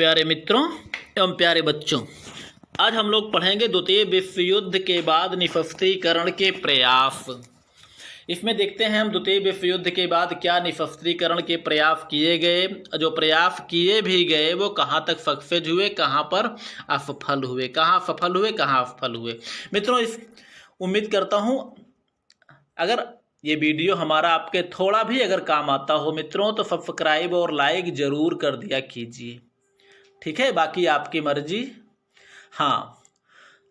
प्यारे मित्रों एवं प्यारे बच्चों, आज हम लोग पढ़ेंगे द्वितीय विश्व युद्ध के बाद निशस्त्रीकरण के प्रयास। इसमें देखते हैं हम द्वितीय विश्व युद्ध के बाद क्या निशस्त्रीकरण के प्रयास किए गए, जो प्रयास किए भी गए वो कहाँ तक सक्सेस हुए, कहाँ पर असफल हुए, कहाँ सफल हुए, कहाँ असफल हुए। मित्रों, इस उम्मीद करता हूँ अगर ये वीडियो हमारा आपके थोड़ा भी अगर काम आता हो मित्रों, तो सब्सक्राइब और लाइक ज़रूर कर दिया कीजिए। ठीक है, बाकी आपकी मर्जी। हाँ,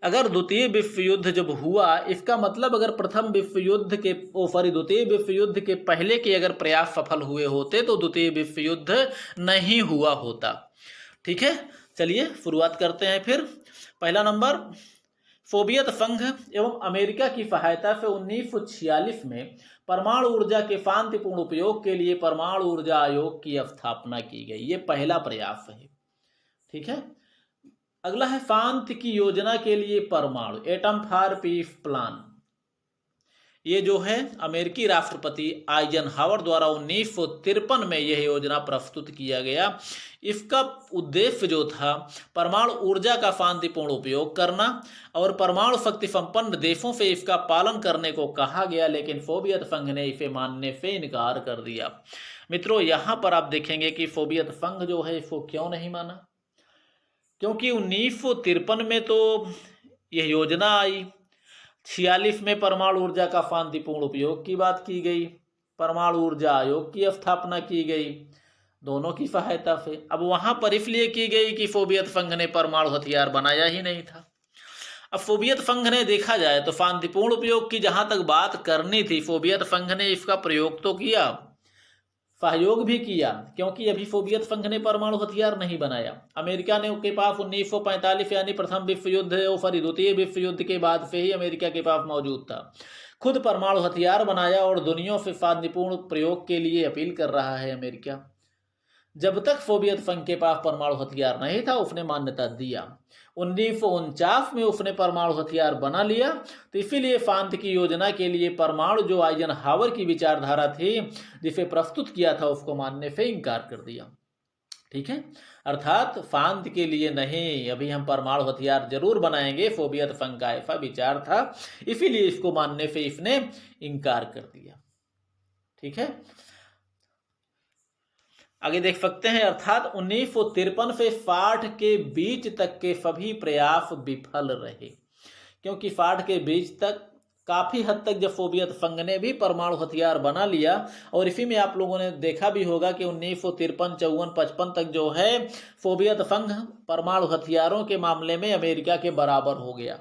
अगर द्वितीय विश्व युद्ध जब हुआ, इसका मतलब अगर प्रथम विश्व युद्ध के द्वितीय विश्व युद्ध के पहले के अगर प्रयास सफल हुए होते तो द्वितीय विश्व युद्ध नहीं हुआ होता। ठीक है, चलिए शुरुआत करते हैं। फिर पहला नंबर, सोवियत संघ एवं अमेरिका की सहायता से 1946 में परमाणु ऊर्जा के शांतिपूर्ण उपयोग के लिए परमाणु ऊर्जा आयोग की स्थापना की गई। ये पहला प्रयास है। ठीक है, अगला है शांति की योजना के लिए परमाणु, एटम फॉर पीस प्लान। ये जो है अमेरिकी राष्ट्रपति आइजनहावर द्वारा 1953 में यह योजना प्रस्तुत किया गया। इसका उद्देश्य जो था परमाणु ऊर्जा का शांतिपूर्ण उपयोग करना और परमाणु शक्ति संपन्न देशों से इसका पालन करने को कहा गया, लेकिन सोवियत संघ ने इसे मानने से इनकार कर दिया। मित्रों, यहाँ पर आप देखेंगे कि सोवियत संघ जो है इसको क्यों नहीं माना, क्योंकि 1953 में तो यह योजना आई, 46 में परमाणु ऊर्जा का शांतिपूर्ण उपयोग की बात की गई, परमाणु ऊर्जा आयोग की स्थापना की गई दोनों की सहायता से। अब वहां पर इसलिए की गई कि सोवियत संघ ने परमाणु हथियार बनाया ही नहीं था। अब सोवियत संघ ने, देखा जाए तो शांतिपूर्ण उपयोग की जहां तक बात करनी थी, सोवियत संघ ने इसका प्रयोग तो किया, सहयोग भी किया, क्योंकि अभी सोवियत संघ ने परमाणु हथियार नहीं बनाया। अमेरिका ने के पास 1945 यानी प्रथम विश्व युद्ध और द्वितीय विश्व युद्ध के बाद से ही अमेरिका के पास मौजूद था, खुद परमाणु हथियार बनाया और दुनिया से शांतिपूर्ण प्रयोग के लिए अपील कर रहा है अमेरिका। जब तक सोवियत संघ के पास परमाणु हथियार नहीं था उसने मान्यता दिया। 1949 में उसने परमाणु हथियार बना लिया, तो इसीलिए शांति की योजना के लिए परमाणु जो आइजनहावर की विचारधारा थी जिसे प्रस्तुत किया था उसको मानने से इनकार कर दिया। ठीक है, अर्थात शांति के लिए नहीं, अभी हम परमाणु हथियार जरूर बनाएंगे, सोवियत संघ का ऐसा विचार था, इसीलिए इसको मानने से इसने इनकार कर दिया। ठीक है, आगे देख सकते हैं, अर्थात 1953 से 60 के बीच तक के सभी प्रयास विफल रहे, क्योंकि 60 के बीच तक काफी हद तक जब सोवियत संघ ने भी परमाणु हथियार बना लिया, और इसी में आप लोगों ने देखा भी होगा कि 1953, 54, 55 तक जो है सोवियत संघ परमाणु हथियारों के मामले में अमेरिका के बराबर हो गया।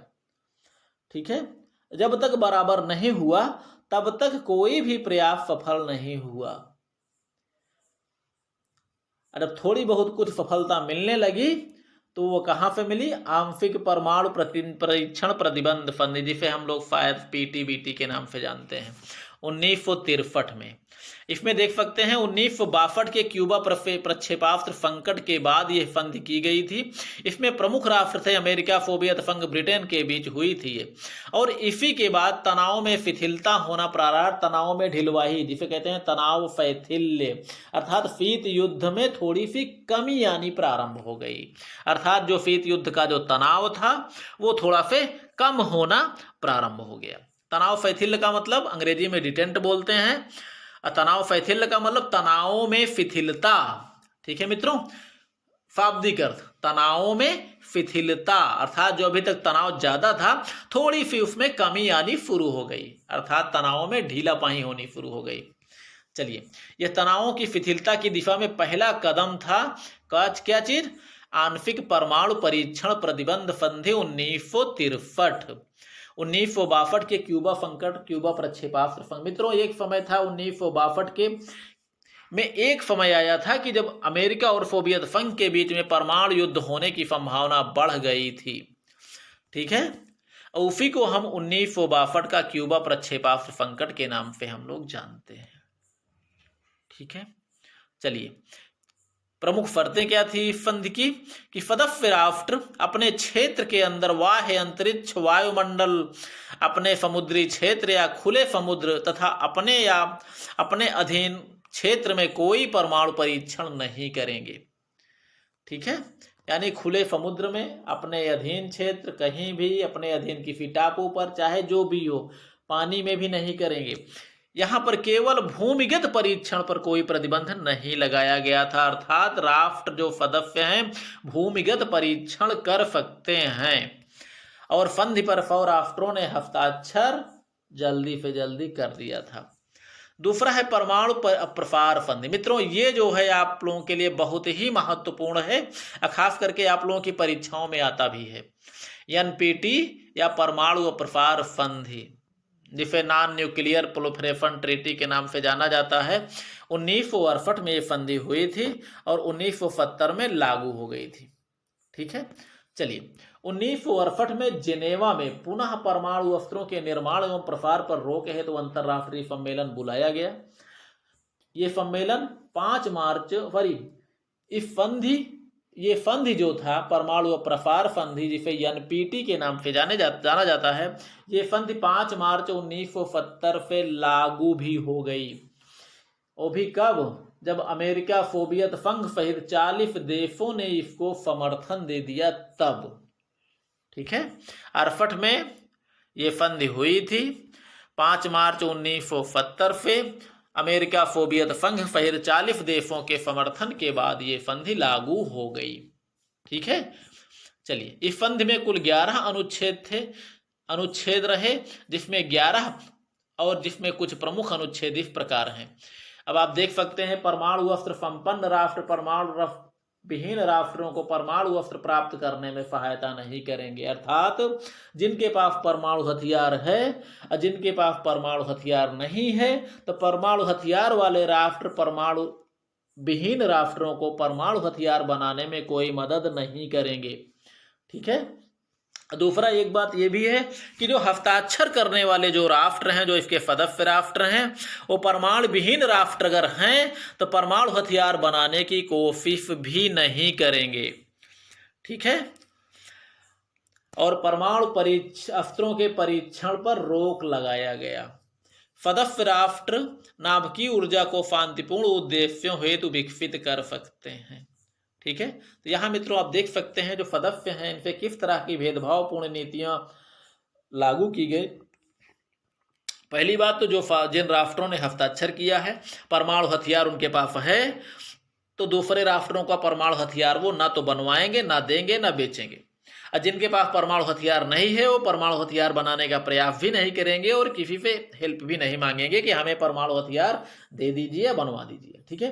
ठीक है, जब तक बराबर नहीं हुआ तब तक कोई भी प्रयास सफल नहीं हुआ। अब थोड़ी बहुत कुछ सफलता मिलने लगी तो वो कहाँ से मिली? आंशिक परमाणु परीक्षण प्रतिबंध संधि, जिसे हम लोग शायद PTBT के नाम से जानते हैं, 1963 में। इसमें देख सकते हैं 1962 के क्यूबा प्रक्षेपास्त्र संकट के बाद यह संधि की गई थी। इसमें प्रमुख राष्ट्र थे अमेरिका, सोवियत संघ, ब्रिटेन के बीच हुई थी ये। और इसी के बाद तनाव में शिथिलता होना प्रारंभ, तनाव में ढिलवाही जिसे कहते हैं तनाव शैथिल्य, अर्थात शीत युद्ध में थोड़ी सी कमी आनी प्रारंभ हो गई। अर्थात जो शीत युद्ध का जो तनाव था वो थोड़ा से कम होना प्रारंभ हो गया। तनाव शैथिल्य का मतलब अंग्रेजी में डिटेंट बोलते हैं, तनाव शैथिल्य का मतलब तनाव में शिथिलता। ठीक है मित्रों, शाब्दिक अर्थ तनाव में शिथिलता, अर्थात जो अभी तक तनाव ज्यादा था थोड़ी सी उसमें कमी आनी शुरू हो गई, अर्थात तनाव में ढीलापनी होनी शुरू हो गई। चलिए, यह तनावों की शिथिलता की दिशा में पहला कदम था। क्या चीज? आंशिक परमाणु परीक्षण प्रतिबंध संधि 1963। 1962 के क्यूबा संकट, क्यूबा प्रक्षेपास्त्र संघ। मित्रों, एक समय था 1962 के में एक समय आया था कि जब अमेरिका और सोवियत संघ के बीच में परमाणु युद्ध होने की संभावना बढ़ गई थी। ठीक है, और उसी को हम 1962 का क्यूबा प्रक्षेपास्त्र संकट के नाम से हम लोग जानते हैं। ठीक है, चलिए, प्रमुख शर्तें क्या थी इस संधि की? कि सदस्य राष्ट्र अपने क्षेत्र के अंदर बाह्य अंतरिक्ष, वायुमंडल, अपने समुद्री क्षेत्र या खुले समुद्र तथा अपने या अपने अधीन क्षेत्र में कोई परमाणु परीक्षण नहीं करेंगे। ठीक है, यानी खुले समुद्र में अपने अधीन क्षेत्र कहीं भी अपने अधीन किसी टापू पर चाहे जो भी हो पानी में भी नहीं करेंगे। यहाँ पर केवल भूमिगत परीक्षण पर कोई प्रतिबंध नहीं लगाया गया था, अर्थात राफ्ट जो सदस्य हैं भूमिगत परीक्षण कर सकते हैं और संधि पर 100 राष्ट्रों ने हस्ताक्षर जल्दी से जल्दी कर दिया था। दूसरा है परमाणु प्रसार संधि। मित्रों ये जो है आप लोगों के लिए बहुत ही महत्वपूर्ण है, खास करके आप लोगों की परीक्षाओं में आता भी है। एनपीटी या परमाणु प्रसार संधि, जिसे नॉन न्यूक्लियर प्रोलिफरेशन ट्रीटी के नाम से जाना जाता है, 1968 में ये संधि हुई थी और 1970 में लागू हो गई थी। ठीक है, चलिए 1968 में जिनेवा में पुनः परमाणु अस्त्रों के निर्माण एवं प्रसार पर रोक है तो अंतर्राष्ट्रीय सम्मेलन बुलाया गया। ये सम्मेलन 5 मार्च ये संधि जो था परमाणु प्रसार संधि, जिसे एनपीटी के नाम से जाना जाता है, ये संधि 5 मार्च 1970 से लागू भी हो गई। वो भी कब? जब अमेरिका, सोवियत संघ सहित 40 देशों ने इसको समर्थन दे दिया तब। ठीक है, 68 में ये संधि हुई थी। 5 मार्च 1970 से अमेरिका, सोवियत संघ सहित 40 देशों के समर्थन के बाद ये संधि लागू हो गई। ठीक है, चलिए इस संधि में कुल 11 अनुच्छेद रहे, जिसमें 11 और जिसमें कुछ प्रमुख अनुच्छेद इस प्रकार हैं। अब आप देख सकते हैं, परमाणु अस्त्र संपन्न राष्ट्र परमाणु विहीन राष्ट्रों को परमाणु अस्त्र प्राप्त करने में सहायता नहीं करेंगे, अर्थात जिनके पास परमाणु हथियार है और जिनके पास परमाणु हथियार नहीं है, तो परमाणु हथियार वाले राष्ट्र परमाणु विहीन राष्ट्रों को परमाणु हथियार बनाने में कोई मदद नहीं करेंगे। ठीक है, दूसरा एक बात यह भी है कि जो हस्ताक्षर करने वाले जो राष्ट्र हैं, जो इसके सदस्य राष्ट्र हैं, वो परमाणु विहीन राष्ट्र अगर हैं तो परमाणु हथियार बनाने की कोशिश भी नहीं करेंगे। ठीक है, और परमाणु अस्त्रों के परीक्षण पर रोक लगाया गया। सदस्य राष्ट्र नाभिकीय ऊर्जा को शांतिपूर्ण उद्देश्यों हेतु विकसित कर सकते हैं। ठीक है, तो यहाँ मित्रों आप देख सकते हैं जो सदस्य हैं इनसे किस तरह की भेदभावपूर्ण नीतियां लागू की गई। पहली बात तो जो जिन राष्ट्रों ने हस्ताक्षर किया है, परमाणु हथियार उनके पास है, तो दूसरे राष्ट्रों का परमाणु हथियार वो ना तो बनवाएंगे, ना देंगे, ना बेचेंगे। और जिनके पास परमाणु हथियार नहीं है वो परमाणु हथियार बनाने का प्रयास भी नहीं करेंगे और किसी से हेल्प भी नहीं मांगेंगे कि हमें परमाणु हथियार दे दीजिए, बनवा दीजिए। ठीक है,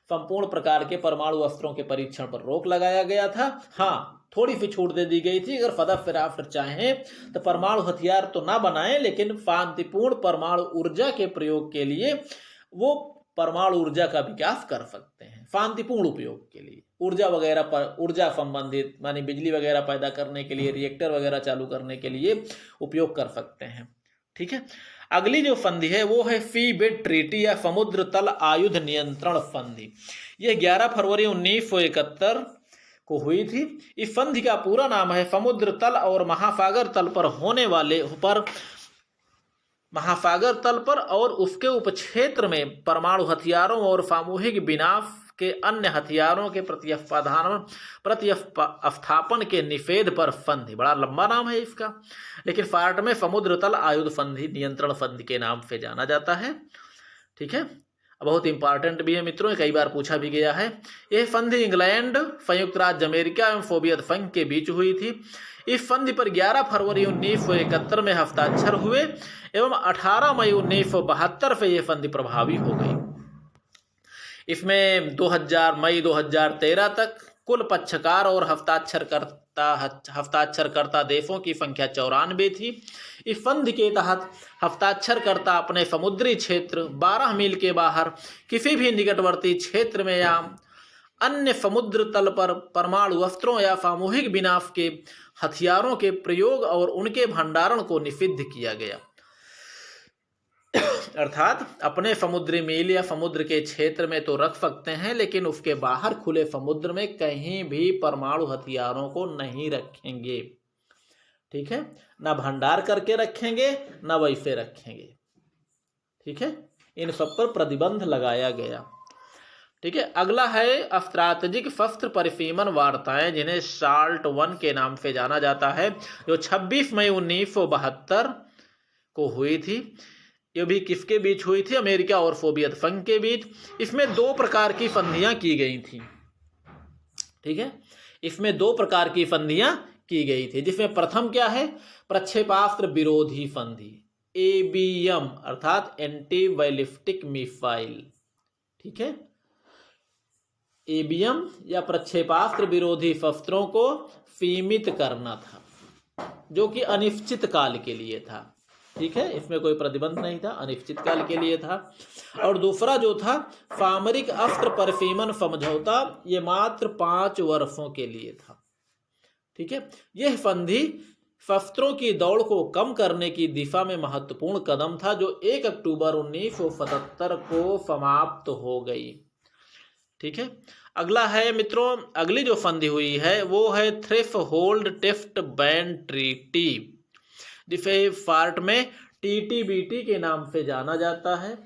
संपूर्ण प्रकार के परमाणु अस्त्रों के परीक्षण पर रोक लगाया गया था। हाँ, थोड़ी सी छूट दे दी गई थी, अगर सदस्य राष्ट्र चाहें तो परमाणु हथियार तो ना बनाएं, लेकिन शांतिपूर्ण परमाणु ऊर्जा के प्रयोग के लिए वो परमाणु ऊर्जा का विकास कर सकते हैं। शांतिपूर्ण उपयोग के लिए ऊर्जा संबंधित मानी बिजली वगैरह पैदा करने के लिए, रिएक्टर वगैरह चालू करने के लिए उपयोग कर सकते हैं। ठीक है, अगली जो संधि है वो है सी बेड ट्रीटी या समुद्र तल आयुध नियंत्रण संधि। यह 11 फरवरी 1971 को हुई थी। इस संधि का पूरा नाम है समुद्र तल और महासागर तल पर और उसके उपक्षेत्र में परमाणु हथियारों और सामूहिक विनाश के अन्य हथियारों के प्रतिस्थापन के निषेध पर संधि। बड़ा लंबा नाम है इसका, लेकिन फार्ट में समुद्र तल आयुध संधि नियंत्रण संधि के नाम से जाना जाता है। ठीक है, बहुत इंपॉर्टेंट भी है मित्रों, कई बार पूछा भी गया है। यह संधि इंग्लैंड, संयुक्त राज्य अमेरिका एवं सोवियत संघ के बीच हुई थी। इस संधि पर 11 फरवरी 1971 में हस्ताक्षर हुए एवं 18 मई 1972 से यह संधि प्रभावी हो गई। इसमें मई 2013 तक कुल पक्षकार और हस्ताक्षरकर्ता देशों की संख्या 94 थी। इस संधि के तहत हस्ताक्षरकर्ता अपने समुद्री क्षेत्र 12 मील के बाहर किसी भी निकटवर्ती क्षेत्र में या अन्य समुद्र तल पर परमाणु अस्त्रों या सामूहिक विनाश के हथियारों के प्रयोग और उनके भंडारण को निषिद्ध किया गया। अर्थात अपने समुद्री मील या समुद्र के क्षेत्र में तो रख सकते हैं, लेकिन उसके बाहर खुले समुद्र में कहीं भी परमाणु हथियारों को नहीं रखेंगे। ठीक है, ना भंडार करके रखेंगे, ना वैसे रखेंगे। ठीक है, इन सब पर प्रतिबंध लगाया गया। ठीक है। अगला है स्ट्रैटेजिक शस्त्र परिसीमन वार्ताएं, जिन्हें साल्ट 1 के नाम से जाना जाता है, जो 26 मई 1972 को हुई थी। ये भी किसके बीच हुई थी? अमेरिका और सोवियत संघ के बीच। इसमें 2 प्रकार की संधियां की गई थी। ठीक है, इसमें 2 प्रकार की संधियां की गई थी, जिसमें प्रथम क्या है? प्रक्षेपास्त्र विरोधी संधि, एबीएम, अर्थात एंटी बैलिस्टिक मिसाइल। ठीक है, एबीएम या प्रक्षेपास्त्र विरोधी शस्त्रों को सीमित करना था, जो कि अनिश्चित काल के लिए था। ठीक है, इसमें कोई प्रतिबंध नहीं था, अनिश्चित काल के लिए था। और दूसरा जो था सामरिक अस्त्र परिसीमन समझौता, ये मात्र 5 वर्षों के लिए था। ठीक है, यह संधि शस्त्रों की दौड़ को कम करने की दिशा में महत्वपूर्ण कदम था, जो 1 अक्टूबर 1977 को समाप्त हो गई। ठीक है, अगला है मित्रों, अगली जो संधि हुई है वो है थ्रेशोल्ड टेस्ट बैन ट्रीटी, जिसे फार्ट में टीटीबीटी के नाम से जाना जाता है।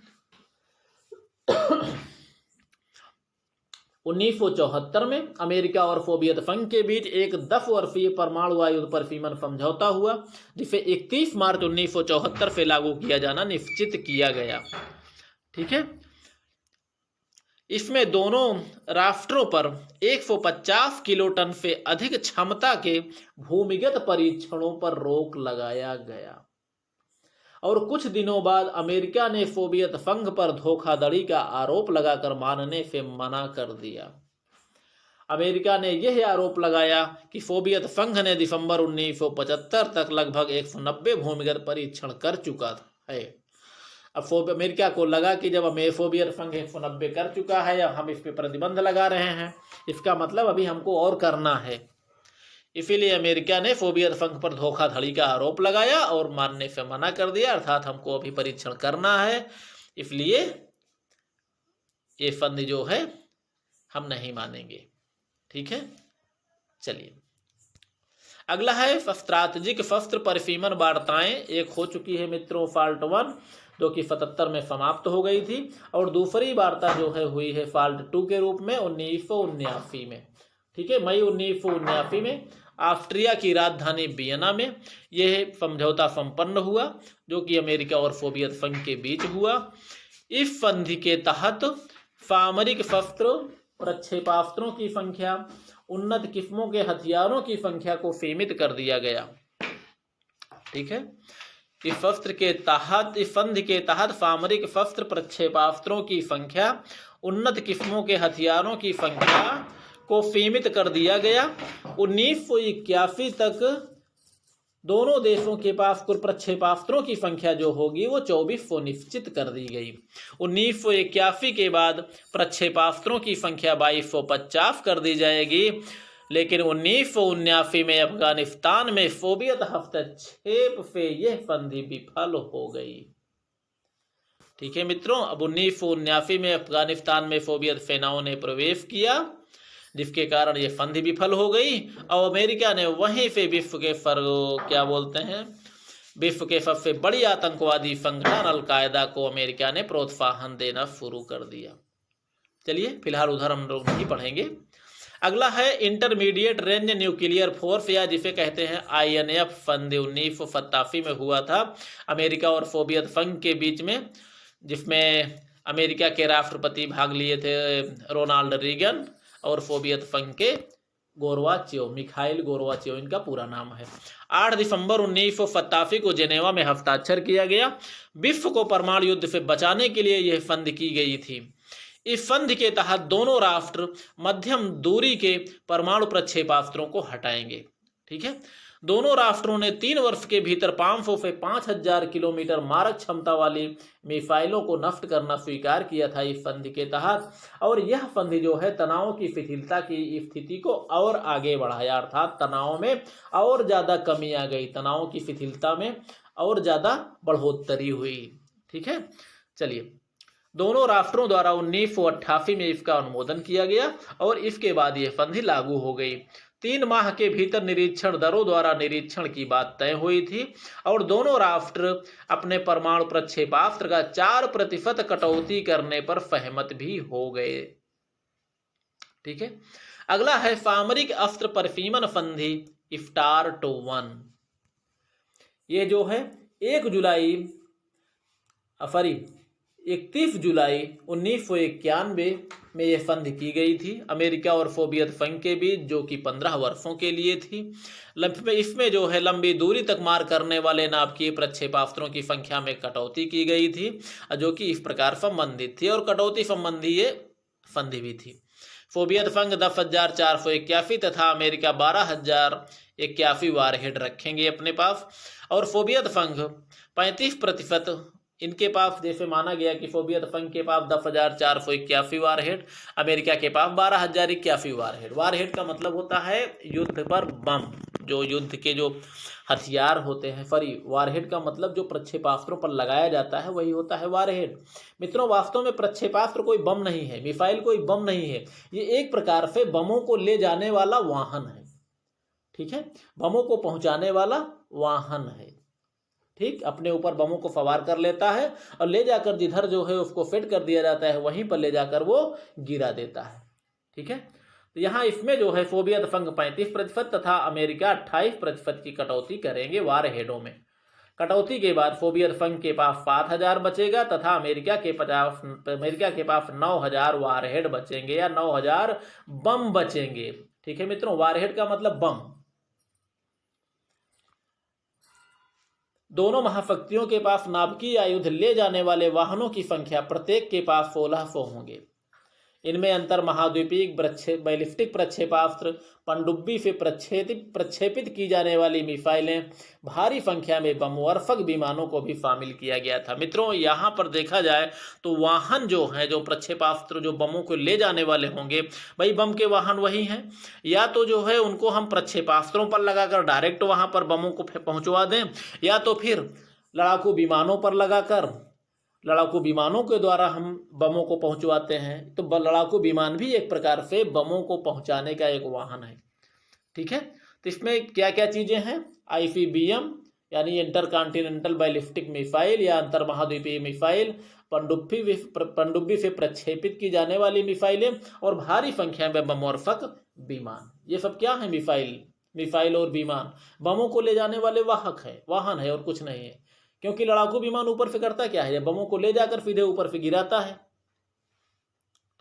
1974 में अमेरिका और सोवियत संघ के बीच एक 10 वर्षीय परमाणु आयुध परिसीमन समझौता हुआ, जिसे 31 मार्च 1974 से लागू किया जाना निश्चित किया गया। ठीक है, इसमें दोनों राष्ट्रों पर 150 किलोटन से अधिक क्षमता के भूमिगत परीक्षणों पर रोक लगाया गया। और कुछ दिनों बाद अमेरिका ने सोवियत संघ पर धोखाधड़ी का आरोप लगाकर मानने से मना कर दिया। अमेरिका ने यह आरोप लगाया कि सोवियत संघ ने दिसंबर 1975 तक लगभग 190 भूमिगत परीक्षण कर चुका है। अब अमेरिका को लगा कि जब सोवियत संघ 190 कर चुका है, अब हम इस पर प्रतिबंध लगा रहे हैं, इसका मतलब अभी हमको और करना है। इसीलिए अमेरिका ने सोवियत संघ पर धोखाधड़ी का आरोप लगाया और मानने से मना कर दिया, अर्थात हमको अभी परीक्षण करना है, इसलिए ये संधि जो है हम नहीं मानेंगे। ठीक है, चलिए अगला है स्ट्रैटेजिक शस्त्र परिसीमन वार्ताएं। एक हो चुकी है मित्रों साल्ट 1, जो कि 77 में समाप्त हो गई थी, और दूसरी वार्ता जो है हुई है साल्ट 2 के रूप में 1979 में। ठीक है, मई 1979 में ऑस्ट्रिया की राजधानी वियना में यह समझौता संपन्न हुआ, जो कि अमेरिका और सोवियत संघ के बीच हुआ। इस संधि के तहत सामरिक शस्त्र, प्रक्षेपास्त्रों की संख्या, उन्नत किस्मों के हथियारों की संख्या को सीमित कर दिया गया। ठीक है, इस संधि के तहत सामरिक शस्त्र, प्रक्षेपास्त्रों की संख्या, उन्नत किस्मों के हथियारों की संख्या को सीमित कर दिया गया। 1981 तक दोनों देशों के पास कुल प्रक्षेपास्त्रों की संख्या जो होगी वो 2400 निश्चित कर दी गई। 1981 के बाद प्रक्षेपास्त्रों की संख्या 2250 कर दी जाएगी, लेकिन 1979 में अफगानिस्तान में सोवियत हस्तक्षेप से यह संधि विफल हो गई। ठीक है मित्रों, अब 1979 में अफगानिस्तान में सोवियत सेनाओं ने प्रवेश किया, जिसके कारण ये संधि विफल हो गई, और अमेरिका ने वहीं से विश्व के सबसे बड़ी आतंकवादी संगठन अल-कायदा को अमेरिका ने प्रोत्साहन देना शुरू कर दिया। चलिए फिलहाल उधर हम लोग नहीं पढ़ेंगे। अगला है इंटरमीडिएट रेंज न्यूक्लियर फोर्स, या जिसे कहते हैं INF संधि 1987 में हुआ था अमेरिका और सोवियत संघ के बीच में, जिसमें अमेरिका के राष्ट्रपति भाग लिए थे रोनाल्ड रीगन, और सोवियत संघ के मिखाइल गोर्बाचेव इनका पूरा नाम है। 8 दिसंबर 1987 को जेनेवा में हस्ताक्षर किया गया। विश्व को परमाणु युद्ध से बचाने के लिए यह संधि की गई थी। इस संधि के तहत दोनों राष्ट्र मध्यम दूरी के परमाणु प्रक्षेपास्त्रों को हटाएंगे। ठीक है, दोनों राष्ट्रों ने 3 वर्ष के भीतर 500 से 5000 किलोमीटर मारक क्षमता वाली मिसाइलों को नष्ट करना स्वीकार किया था इस संधि के तहत। और यह संधि जो है तनाव की शिथिलता की स्थिति को और आगे बढ़ाया, अर्थात तनाव में और ज्यादा कमी आ गई, तनाव की शिथिलता में और ज्यादा बढ़ोतरी हुई। ठीक है, चलिए दोनों राष्ट्रों द्वारा 1988 में इसका अनुमोदन किया गया और इसके बाद यह संधि लागू हो गई। 3 माह के भीतर निरीक्षण दलों द्वारा निरीक्षण की बात तय हुई थी और दोनों राष्ट्र अपने परमाणु प्रक्षेपास्त्र का 4% कटौती करने पर सहमत भी हो गए। ठीक है। अगला है सामरिक अस्त्र परफीमन संधि इफ्तार टू 1। ये जो है 31 जुलाई 1991 में यह संधि की गई थी अमेरिका और सोवियत संघ के बीच, जो कि 15 वर्षों के लिए थी। इसमें जो है लंबी दूरी तक मार करने वाले नाभिकीय प्रक्षेपास्त्रों की संख्या में कटौती की गई थी, जो कि इस प्रकार संबंधित थी और कटौती संबंधी ये संधि भी थी। सोवियत संघ 10,481 तथा अमेरिका 12,081 वारहेड रखेंगे अपने पास, और सोवियत संघ 35% इनके पास, जैसे माना गया कि सोवियत संघ के पास 10,481 वारहेड, अमेरिका के पास 12,081 वारहेड। वारहेड का मतलब होता है युद्ध पर बम, जो युद्ध के जो हथियार होते हैं, वारहेड का मतलब जो प्रक्षेपास्त्रों पर लगाया जाता है वही होता है वारहेड। मित्रों, वास्तव में प्रक्षेपास्त्र कोई बम नहीं है, मिसाइल कोई बम नहीं है, ये एक प्रकार से बमों को ले जाने वाला वाहन है। ठीक है, बमों को पहुंचाने वाला वाहन है। ठीक, अपने ऊपर बमों को सवार कर लेता है और ले जाकर जिधर जो है उसको फिट कर दिया जाता है, वहीं पर ले जाकर वो गिरा देता है। ठीक है, तो यहाँ इसमें जो है सोवियत संघ 35% तथा अमेरिका 28% की कटौती करेंगे वारहेडों में। कटौती के बाद सोवियत संघ के पास 7,000 बचेगा तथा अमेरिका के पास 9,000 वारहेड बचेंगे या 9,000 बम बचेंगे। ठीक है मित्रों, वारहेड का मतलब बम। दोनों महाशक्तियों के पास नाभिकीय आयुध ले जाने वाले वाहनों की संख्या प्रत्येक के पास 1600 होंगे। इनमें अंतर महाद्वीपीय बैलिस्टिक प्रक्षेपास्त्र, पनडुब्बी से प्रक्षेपित की जाने वाली मिसाइलें, भारी संख्या में बमवर्षक विमानों को भी शामिल किया गया था। मित्रों, यहाँ पर देखा जाए तो वाहन जो है, जो प्रक्षेपास्त्र जो बमों को ले जाने वाले होंगे, भाई बम के वाहन वही हैं, या तो जो है उनको हम प्रक्षेपास्त्रों पर लगाकर डायरेक्ट वहाँ पर बमों को पहुँचवा दें, या तो फिर लड़ाकू विमानों पर लगाकर लड़ाकू विमानों के द्वारा हम बमों को पहुंचवाते हैं। तो लड़ाकू विमान भी एक प्रकार से बमों को पहुंचाने का एक वाहन है। ठीक है, तो इसमें क्या क्या चीज़ें हैं? ICBM यानी इंटरकॉन्टिनेंटल बैलिस्टिक मिसाइल या अंतर महाद्वीपीय मिसाइल, पनडुब्बी से प्रक्षेपित की जाने वाली मिसाइलें और भारी संख्या में बमवर्षक विमान। ये सब क्या है? मिसाइल और विमान बमों को ले जाने वाले वाहन है और कुछ नहीं है। क्योंकि लड़ाकू विमान ऊपर से करता क्या है? बमों को ले जाकर सीधे ऊपर से गिराता है।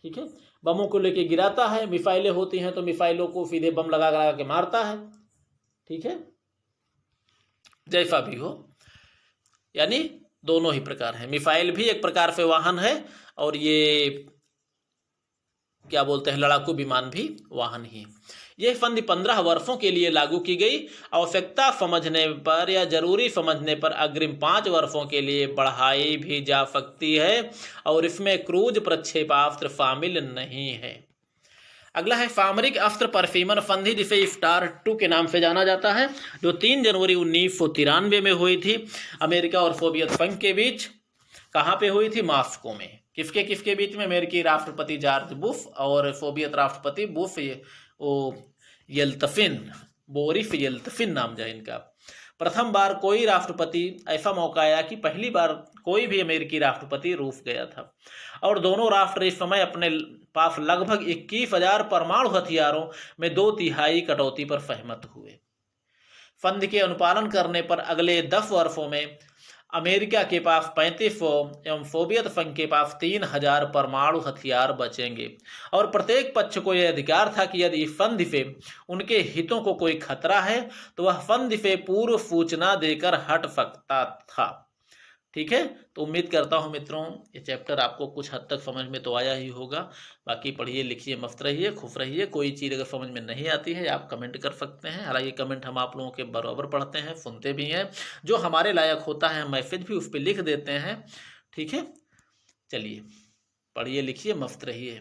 ठीक है, बमों को लेके गिराता है। मिसाइलें होती हैं तो मिसाइलों को सीधे बम लगा के मारता है। ठीक है, जैसा भी हो, यानी दोनों ही प्रकार हैं। मिसाइल भी एक प्रकार से वाहन है और ये क्या बोलते हैं, लड़ाकू विमान भी वाहन ही। यह संधि 15 वर्षों के लिए लागू की गई। आवश्यकता समझने पर या जरूरी समझने पर अग्रिम 5 वर्षों के लिए बढ़ाई भी जा सकती है और इसमें क्रूज प्रक्षेपास्त्र शामिल नहीं है। अगला है सामरिक अस्त्र परफीमन संधि, जिसे इफ्तार 2 के नाम से जाना जाता है, जो 3 जनवरी 1993 में हुई थी अमेरिका और सोवियत संघ के बीच। कहाँ पे हुई थी? मॉस्को में। किसके बीच में? अमेरिकी राष्ट्रपति जॉर्ज बुश और सोवियत राष्ट्रपति बोरिस येल्त्सिन नाम जाए इनका। प्रथम बार कोई राष्ट्रपति, ऐसा मौका आया कि पहली बार कोई भी अमेरिकी राष्ट्रपति रूस गया था और दोनों राष्ट्र इस समय अपने पास लगभग 21,000 परमाणु हथियारों में 2/3 कटौती पर सहमत हुए। संधि के अनुपालन करने पर अगले 10 वर्षों में अमेरिका के पास 3500 एवं सोवियत संघ के पास 3,000 परमाणु हथियार बचेंगे और प्रत्येक पक्ष को यह अधिकार था कि यदि संधि से उनके हितों को कोई खतरा है तो वह संधि से पूर्व सूचना देकर हट सकता था। ठीक है, तो उम्मीद करता हूँ मित्रों ये चैप्टर आपको कुछ हद तक समझ में तो आया ही होगा। बाकी पढ़िए लिखिए, मस्त रहिए, खुश रहिए। कोई चीज़ अगर समझ में नहीं आती है आप कमेंट कर सकते हैं। हालांकि कमेंट हम आप लोगों के बराबर पढ़ते हैं, सुनते भी हैं। जो हमारे लायक होता है मैसेज भी उस पर लिख देते हैं। ठीक है, चलिए पढ़िए लिखिए, मस्त रहिए।